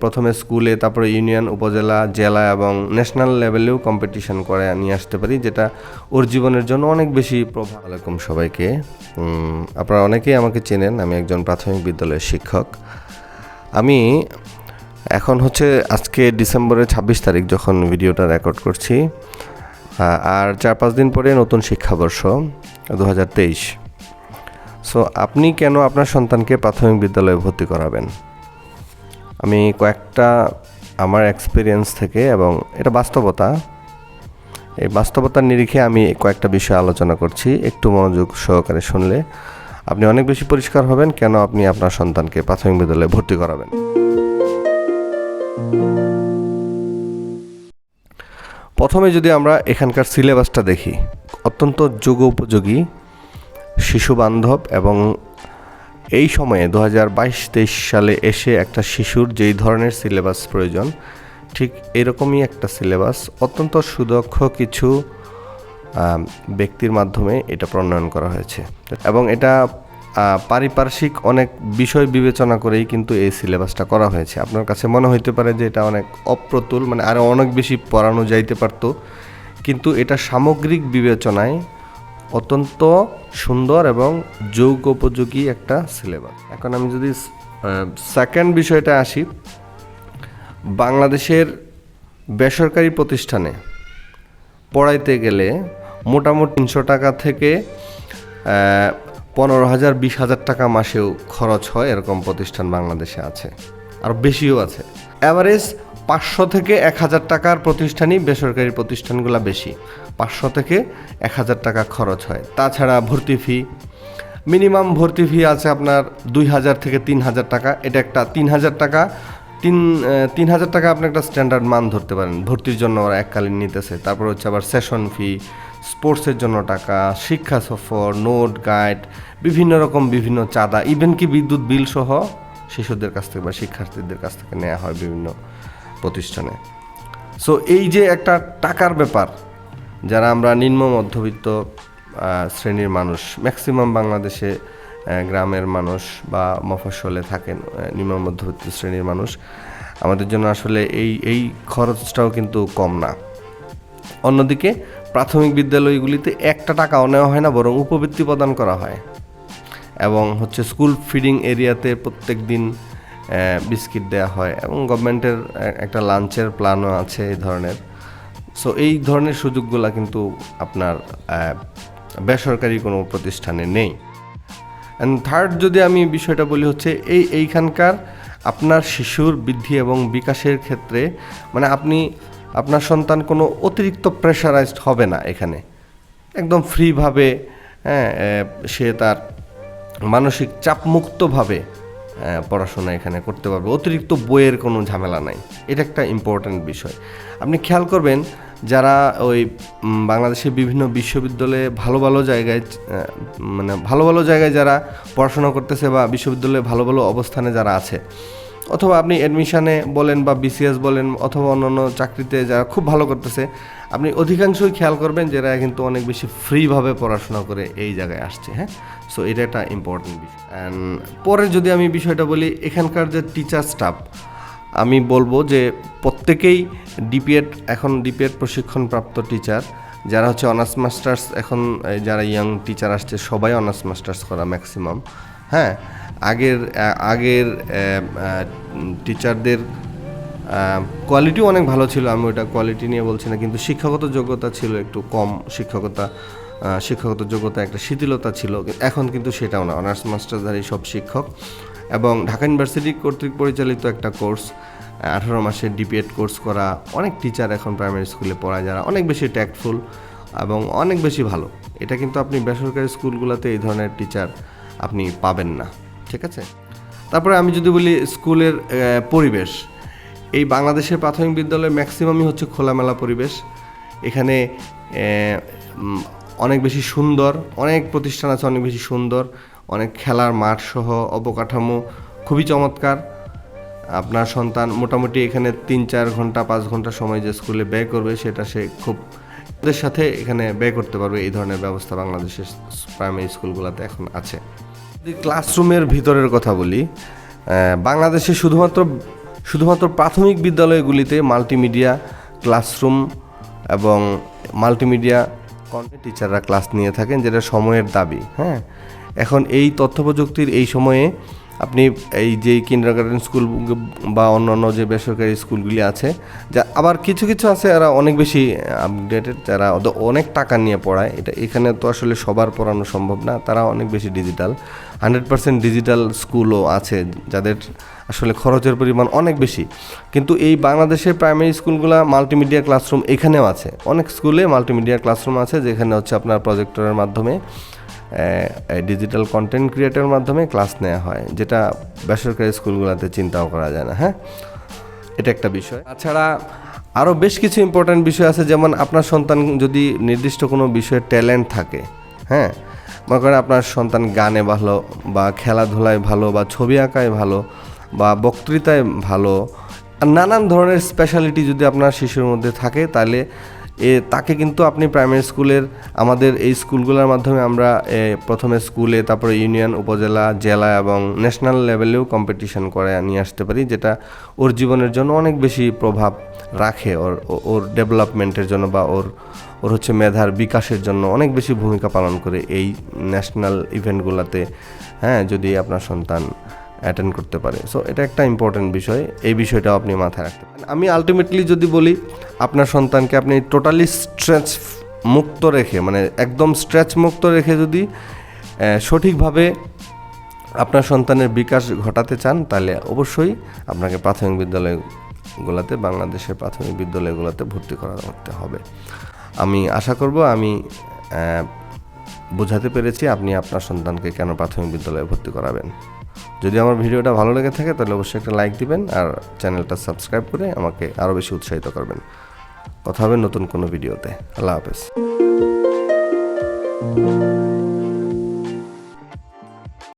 প্রথমে স্কুলে, তারপরে ইউনিয়ন, উপজেলা, জেলা এবং ন্যাশনাল লেভেলেও কম্পিটিশন করে নিয়ে আসতে পারি, যেটা ওর জীবনের জন্য অনেক বেশি প্রভাব। আলাইকুম সবাইকে। আপনারা অনেকেই আমাকে চেনেন, আমি একজন প্রাথমিক বিদ্যালয়ের শিক্ষক। আমি এখন আজকে ডিসেম্বরের 26 তারিখ যখন ভিডিওটা রেকর্ড করছি, আর 4-5 দিন পরে নতুন শিক্ষাবর্ষ 2023। সো আপনি কেন আপনার সন্তানকে প্রাথমিক বিদ্যালয়ে ভর্তি করাবেন? আমি কয়েকটা আমার এক্সপিরিয়েন্স থেকে, এবং এটা বাস্তবতা, এই বাস্তবতার নিরিখে আমি কয়েকটা বিষয় আলোচনা করছি। একটু মনোযোগ সহকারে শুনলে আপনি অনেক বেশি পরিষ্কার হবেন কেন আপনি আপনার সন্তানকে প্রাথমিক বিদ্যালয়ে ভর্তি করাবেন। প্রথমে যদি আমরা এখানকার সিলেবাসটা দেখি, অত্যন্ত যুগোপযোগী, শিশু বান্ধব, এবং এই সময়ে 2022-23 সালে এসে একটা শিশুর যেই ধরনের সিলেবাস প্রয়োজন, ঠিক এরকমই একটা সিলেবাস অত্যন্ত সুদক্ষ কিছু ব্যক্তির মাধ্যমে এটা প্রণয়ন করা হয়েছে, এবং এটা পারিপার্শ্বিক অনেক বিষয় বিবেচনা করেই কিন্তু এই সিলেবাসটা করা হয়েছে। আপনার কাছে মনে হইতে পারে যে এটা অনেক অপ্রতুল, মানে আরও অনেক বেশি পড়ানো যাইতে পারতো, কিন্তু এটা সামগ্রিক বিবেচনায় অত্যন্ত সুন্দর এবং যৌগোপযোগী একটা সিলেবাস। এখন আমি যদি সেকেন্ড বিষয়টা আসি, বাংলাদেশের বেসরকারি প্রতিষ্ঠানে পড়াইতে গেলে মোটামুটি 300 টাকা থেকে 15,000-20,000 টাকা মাসেও খরচ হয়, এরকম প্রতিষ্ঠান বাংলাদেশে আছে, আর বেশিও আছে। অ্যাভারেজ 500 থেকে 1,000 টাকার প্রতিষ্ঠানই বেসরকারি প্রতিষ্ঠানগুলো বেশি, 500 থেকে 1,000 টাকা খরচ হয়। তাছাড়া ভর্তি ফি, মিনিমাম ভর্তি ফি আছে আপনার 2,000 থেকে 3,000 টাকা। এটা একটা 3,000 টাকা, 3,000 টাকা আপনি একটা স্ট্যান্ডার্ড মান ধরতে পারেন, ভর্তির জন্য ওরা এককালীন নিতেছে। তারপর আবার সেশন ফি, স্পোর্টসের জন্য টাকা, শিক্ষা সফর, নোট, গাইড, বিভিন্ন চাঁদা, ইভেন কি বিদ্যুৎ বিল সহ শিশুদের কাছ থেকে বা শিক্ষার্থীদের কাছ থেকে নেওয়া হয় বিভিন্ন প্রতিষ্ঠানে। সো এই যে একটা টাকার ব্যাপার, যারা আমরা নিম্ন মধ্যবিত্ত শ্রেণীর মানুষ, ম্যাক্সিমাম বাংলাদেশে গ্রামের মানুষ বা মফস্বলে থাকেন নিম্ন মধ্যবিত্ত শ্রেণীর মানুষ, আমাদের জন্য আসলে এই খরচটাও কিন্তু কম না। অন্যদিকে প্রাথমিক বিদ্যালয়গুলিতে একটা টাকাও নেওয়া হয় না, বরং উপবৃত্তি প্রদান করা হয়, এবং স্কুল ফিডিং এরিয়াতে প্রত্যেক দিন বিস্কিট দেওয়া হয়, এবং গভর্নমেন্টের একটা লাঞ্চের প্ল্যানও আছে এই ধরনের। সো এই ধরনের সুযোগগুলো কিন্তু আপনার বেসরকারি কোনো প্রতিষ্ঠানে নেই। অ্যান্ড থার্ড যদি আমি বিষয়টা বলি, এইখানকার আপনার শিশুর বৃদ্ধি এবং বিকাশের ক্ষেত্রে, মানে আপনার সন্তান কোনো অতিরিক্ত প্রেশারাইজড হবে না। এখানে একদম ফ্রিভাবে সে তার মানসিক চাপমুক্তভাবে পড়াশোনা এখানে করতে পারবে, অতিরিক্ত বইয়ের কোনো ঝামেলা নাই। এটা একটা ইম্পর্ট্যান্ট বিষয়। আপনি খেয়াল করবেন, যারা ওই বাংলাদেশের বিভিন্ন বিশ্ববিদ্যালয়ে ভালো ভালো জায়গায় যারা পড়াশোনা করতেছে, বা বিশ্ববিদ্যালয়ে ভালো ভালো অবস্থানে যারা আছে, অথবা আপনি অ্যাডমিশনে বলেন বা বিসিএস বলেন, অথবা অন্যান্য চাকরিতে যারা খুব ভালো করতেছে, আপনি অধিকাংশই খেয়াল করবেন যারা কিন্তু অনেক বেশি ফ্রিভাবে পড়াশোনা করে এই জায়গায় আসছে। সো এটা একটা ইম্পর্টেন্ট বিষয়। অ্যান্ড পরে যদি আমি বিষয়টা বলি, এখানকার যে টিচার স্টাফ, আমি বলবো যে প্রত্যেকেই ডিপিএড প্রশিক্ষণপ্রাপ্ত টিচার, যারা অনার্স মাস্টার্স, এখন যারা ইয়াং টিচার আসছে সবাই অনার্স মাস্টার্স করা ম্যাক্সিমাম। আগের টিচারদের কোয়ালিটিও অনেক ভালো ছিল, আমি ওটা কোয়ালিটি নিয়ে বলছি না, কিন্তু শিক্ষাগত যোগ্যতা ছিল একটু কম, শিক্ষাগত যোগ্যতা একটা শিথিলতা ছিল। এখন কিন্তু সেটাও না, অনার্স মাস্টারধারী সব শিক্ষক, এবং ঢাকা ইউনিভার্সিটি কর্তৃক পরিচালিত একটা কোর্স, 18 মাসের ডিপিএড কোর্স করা অনেক টিচার এখন প্রাইমারি স্কুলে পড়ায়, যারা অনেক বেশি ট্যাক্টফুল এবং অনেক বেশি ভালো। এটা কিন্তু আপনি বেসরকারি স্কুলগুলোতে এই ধরনের টিচার আপনি পাবেন না, ঠিক আছে? তারপরে আমি যদি বলি স্কুলের পরিবেশ, এই বাংলাদেশের প্রাথমিক বিদ্যালয়ে ম্যাক্সিমামই খোলামেলা পরিবেশ। এখানে অনেক বেশি সুন্দর, অনেক প্রতিষ্ঠান আছে অনেক বেশি সুন্দর, অনেক খেলার মাঠ সহ অবকাঠামো খুবই চমৎকার। আপনার সন্তান মোটামুটি এখানে 3-4 ঘন্টা 5 ঘন্টা সময় যে স্কুলে ব্যয় করবে, সেটা সে খুব ওদের সাথে এখানে ব্যয় করতে পারবে। এই ধরনের ব্যবস্থা বাংলাদেশের প্রাইমারি স্কুলগুলোতে এখন আছে। যদি ক্লাসরুমের ভিতরের কথা বলি, বাংলাদেশে শুধুমাত্র শুধুমাত্র প্রাথমিক বিদ্যালয়গুলিতে মাল্টিমিডিয়া ক্লাসরুম এবং মাল্টিমিডিয়া কন্টেন্ট টিচাররা ক্লাস নিয়ে থাকেন, যেটা সময়ের দাবি। হ্যাঁ, এখন এই তথ্য প্রযুক্তির এই সময়ে আপনি এই যে কিন্ডারগার্টেন স্কুল বা অন্যান্য যে বেসরকারি স্কুলগুলি আছে, যা আবার কিছু কিছু আছে এরা অনেক বেশি আপডেটেড, যারা অনেক টাকা নিয়ে পড়ায়, এটা এখানে তো আসলে সবার পড়ানো সম্ভব না, তারা অনেক বেশি ডিজিটাল 100% ডিজিটাল স্কুলও আছে যাদের আসলে খরচের পরিমাণ অনেক বেশি। কিন্তু এই বাংলাদেশের প্রাইমারি স্কুলগুলো মাল্টিমিডিয়া ক্লাসরুম এখানেও আছে, অনেক স্কুলে মাল্টিমিডিয়া ক্লাসরুম আছে, যেখানে হচ্ছে আপনার প্রজেক্টরের মাধ্যমে ডিজিটাল কন্টেন্ট ক্রিয়েটারের মাধ্যমে ক্লাস নেওয়া হয়, যেটা বেসরকারি স্কুলগুলোতে চিন্তাও করা যায় না। হ্যাঁ, এটা একটা বিষয়। তাছাড়া আরও বেশ কিছু ইম্পর্ট্যান্ট বিষয় আছে, যেমন আপনার সন্তান যদি নির্দিষ্ট কোনো বিষয়ে ট্যালেন্ট থাকে, হ্যাঁ, মনে করেন আপনার সন্তান গানে ভালো বা খেলাধুলায় ভালো বা ছবি আঁকায় ভালো বা বক্তৃতায় ভালো, আর নানান ধরনের স্পেশালিটি যদি আপনার শিশুর মধ্যে থাকে, তাহলে তাকে কিন্তু আপনি প্রাইমারি স্কুলের আমাদের এই স্কুলগুলোর মাধ্যমে আমরা প্রথমে স্কুলে, তারপরে ইউনিয়ন, উপজেলা, জেলা এবং ন্যাশনাল লেভেলেও কম্পিটিশন করে নিয়ে আসতে পারি, যেটা ওর জীবনের জন্য অনেক বেশি প্রভাব রাখে, ওর ডেভেলপমেন্টের জন্য বা ওর হচ্ছে মেধার বিকাশের জন্য অনেক বেশি ভূমিকা পালন করে এই ন্যাশনাল ইভেন্টগুলোতে। হ্যাঁ, যদি আপনার সন্তান অ্যাটেন্ড করতে পারে, সো এটা একটা ইম্পর্টেন্ট বিষয়, এই বিষয়টাও আপনি মাথায় রাখতে পারেন। আমি আলটিমেটলি যদি বলি, আপনার সন্তানকে আপনি টোটালি স্ট্রেচ মুক্ত রেখে, মানে একদম স্ট্রেচ মুক্ত রেখে যদি সঠিকভাবে আপনার সন্তানের বিকাশ ঘটাতে চান, তাহলে অবশ্যই আপনাকে প্রাথমিক বিদ্যালয়গুলোতে, বাংলাদেশের প্রাথমিক বিদ্যালয়গুলোতে ভর্তি করাতে হবে। আমি আশা করব আমি বোঝাতে পেরেছি আপনি আপনার সন্তানকে কেন প্রাথমিক বিদ্যালয়ে ভর্তি করাবেন। যদি আমার ভিডিওটা ভালো লেগে থাকে তাহলে অবশ্যই একটা লাইক দিবেন আর চ্যানেলটা সাবস্ক্রাইব করে আমাকে আরও বেশি উৎসাহিত করবেন। কথা হবে নতুন কোনো ভিডিওতে। আল্লাহ হাফেজ।